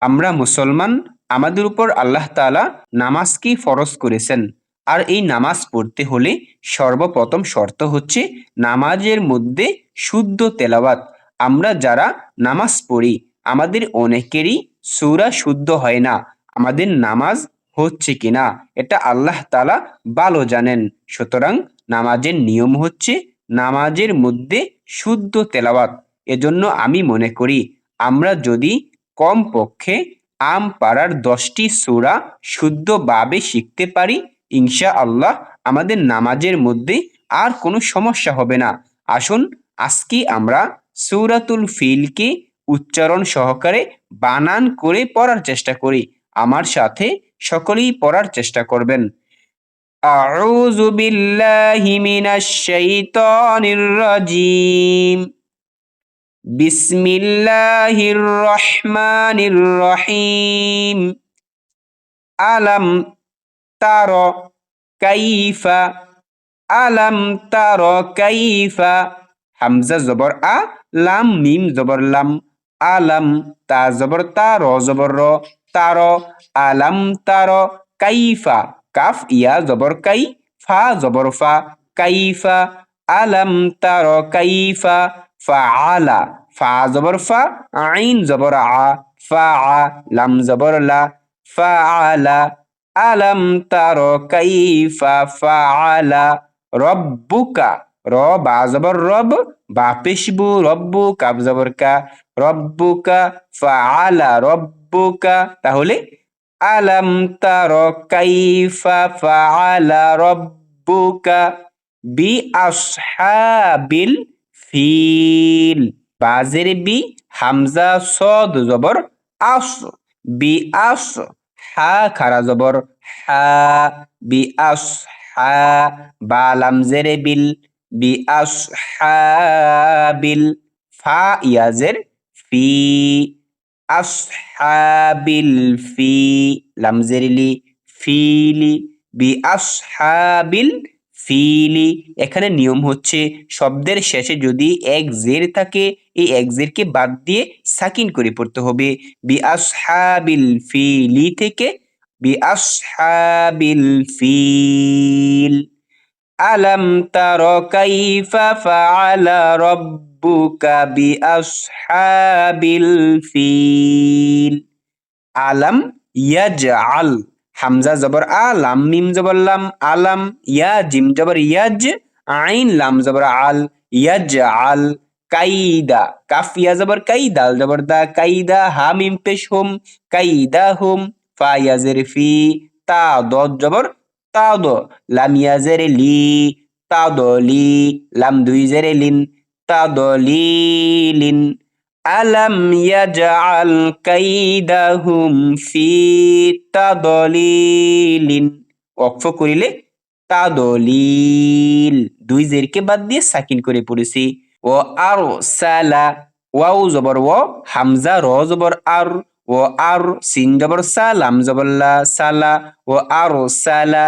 আমরা মুসলমান, আমাদের উপর আল্লাহ তাআলা নামাজকে ফরজ করেছেন। আর এই নামাজ পড়তে হলে সর্বপ্রথম শর্ত হচ্ছে নামাজের মধ্যে শুদ্ধ তেলাওয়াত। আমরা যারা নামাজ পড়ি আমাদের অনেকেরই সূরা শুদ্ধ হয় না। আমাদের নামাজ হচ্ছে কিনা এটা আল্লাহ তাআলা ভালো জানেন। সুতরাং নামাজের নিয়ম হচ্ছে নামাজের মধ্যে শুদ্ধ তেলাওয়াত। এজন্য আমি মনে করি আমরা যদি কমপক্ষে পাড়ার ১০টি সূরা শুদ্ধভাবে শিখতে পারি, ইনশাআল্লাহ আমাদের নামাজের মধ্যে আর কোনো সমস্যা হবে না। আসুন আজকে আমরা সূরাতুল ফিলকে উচ্চারণ সহকারে বানান করে পড়ার চেষ্টা করি। আমার সাথে সকলেই পড়ার চেষ্টা করবেন। আউযু বিল্লাহি মিনাশ শাইতানির রাজীম। বিসমিল্লাহির রহমানির রহিম। আলাম তারা কাইফা। আলাম তারা কাইফা। হামজা জবর আ, লাম মিম জবর লাম। আলাম, তা জবর তা, র জবর র, তার। আলাম তার কাইফা। কাফ ইয়া জবর কাই, ফা জবর ফা, কাইফা। আলাম তার কাইফা ফাআলা। ফা জবর ফা, আইন জবর আ, ফা আ, লাম জবর লা, ফাআলা। আলাম তারা কাইফা ফাআলা রব্বুকা। র বা জবর রব, বা পেশবু, রব্বু, কাব জবর কা, রব্বুকা ফাআলা রব্বুকা। তাহলে আলাম তারা কাইফা ফাআলা রব্বুকা বি আসহাবিল ফিল। বাজের বি, হামজা সদ জবর আস, বি আস। হা খারা জবর হা, বি আস হা। বা লাম জেরে বিল, বি আস বিল। ফা ইয়াজের ফি, আসহাবিল ফি, লাম জেরে লি, ফিলি, বি আসহাবিল ফিলি। এখানে নিয়ম হচ্ছে শব্দের শেষে যদি এক জের থাকে এই এক জেরকে বাদ দিয়ে সাকিন করে পড়তে হবে। বি আসহাবিল ফিলি থেকে বি আসহাবিল ফিল। আলাম তারা কাইফা ফাআলা রাব্বুকা বি আসহাবিল ফিল। আলাম ইয়াজআল। হামজা জবর আ, লাম মিম জবর লাম, আলাম। ইয়া জিম জবর ইয়াজ, আইন লাম জবর আল, ইয়াজআল। কাইদা, কাফ ইয়া জবর কাই, দাল জবর দা, কাইদা। হা মিম পেশ হুম, কাইদা হুম। ফা ইয়া জের ফি, তা দদ জবর তাদ, লাম ইয়া জের লি, তাদলি। লাম দুই জের লিন, তাদলিলিন। আলাম ইয়াজআল কাইদাহুম ফি তাদলিলিন। ওয়াকফ করিলে তাদলিল। দুই জেরকে বাদ দিয়ে সাকিন করে পড়েছি। ও আর সালা। ওয়াও জবর ও, হামজা র জবর আর, ও আর সিন জবর সা, লাম জবর লা, সালা। ও আর সালা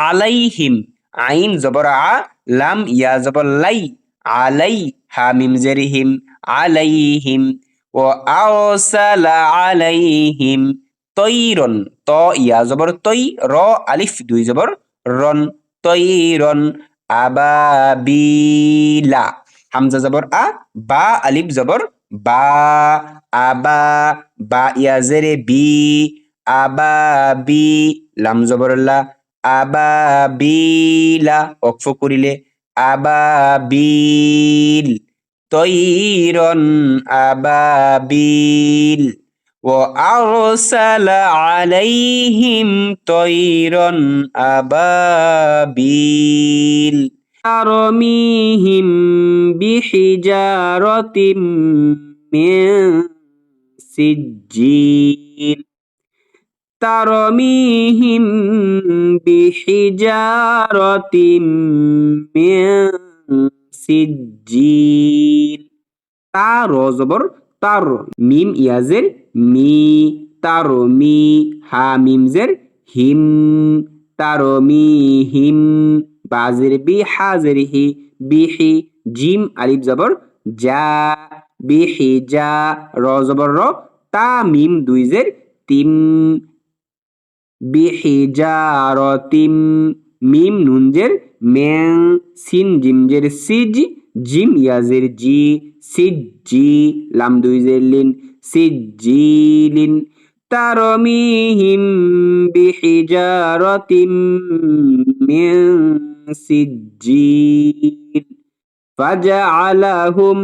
আলাইহিম। আইন জবর আ, লাম ইয়া জবর লাই, আলাই। হা মিম জের হিম, আলাইহিম। ও আরসালা আলাইহিম তৈরন। ত ইয়া জবর তৈ, র আলিফ দুই জবর রন, তৈরন। আবাবিলা। হামজা জবর আ, বা আলিফ জবর বা, আবা। বা ইয়া জেরে বি, আবাবি। লাম জবর লা, আবাবিলা। ওয়াকফ করিলে আবাবিল। তৈরন আবাবিল। وأرسل عليهم طيرا أبابيل ترميهم بحجارة من سجيل. ترميهم بحجارة من সিজিল। তার জবর তার, মিম ইয়াজের মি, তার মি। হা মিম জের হিম, তার মি হিম। বাজের বি, হাজের হি, বিহি। জিম আলিফ জবর যা, বিহি যা। র জবর র, তা মিম দুই জের তিম, বিহিজারতিম, মিম নুন জের মেং, সিন জিম জের সিজ, জিম ইয়াজের জি, সিজ্জি, লাম দুই জের লিন, সিজ্জিলিন। তারমিহিম বিহিজারতিম মিন সিজ্জিল ফাজআলাহুম,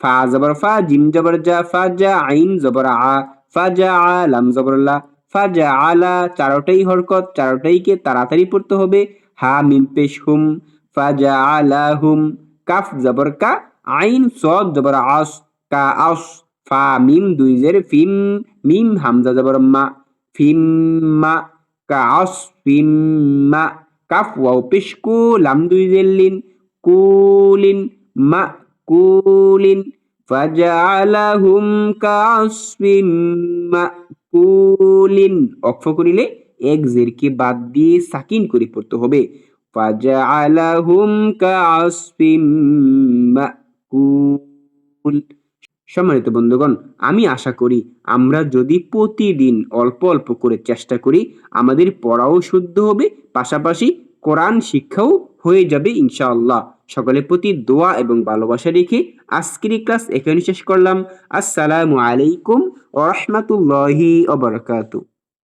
ফা জবর ফা, জিম জবর জা, ফাজা, আইন জবর আ, ফাজা, লাম জবর লা, ফাজা আলা, চারোটাই হরকত, চারোটাইকে তাড়াতাড়ি পড়তে হবে। হা মিম পেশ হুম, ফাজা আলাহুম, কাফ জবর কা, আইন সদ জবর আস, কা আস, ফা মিম দুই জের ফিম, মিম হামজা জবর মা, ফিম্মা, কা আস ফিম্মা, কাফ ওয়াও পেশ কু, লাম দুই জের লিন, কুলিন, মা কুলিন, ফাজআলাহুম কাআসফিম মাকুলিন। অক্ষ করিলে এক জেরকে বাদ দিয়ে সাকিন করে পড়তে হবে। ফাজআলাহুম কাআসফিম মাকুল। সম্মানিত বন্ধুগণ, আমি আশা করি আমরা যদি প্রতিদিন অল্প অল্প করে চেষ্টা করি, আমাদের পড়াও শুদ্ধ হবে, পাশাপাশি কোরআন শিক্ষাও হয়ে যাবে ইনশাআল্লাহ। সকলের প্রতি দোয়া এবং ভালোবাসা রেখে আজকের এই ক্লাস এখানে শেষ করলাম। আসসালামু আলাইকুম ওয়া রাহমাতুল্লাহি ওয়া বারাকাতুহু।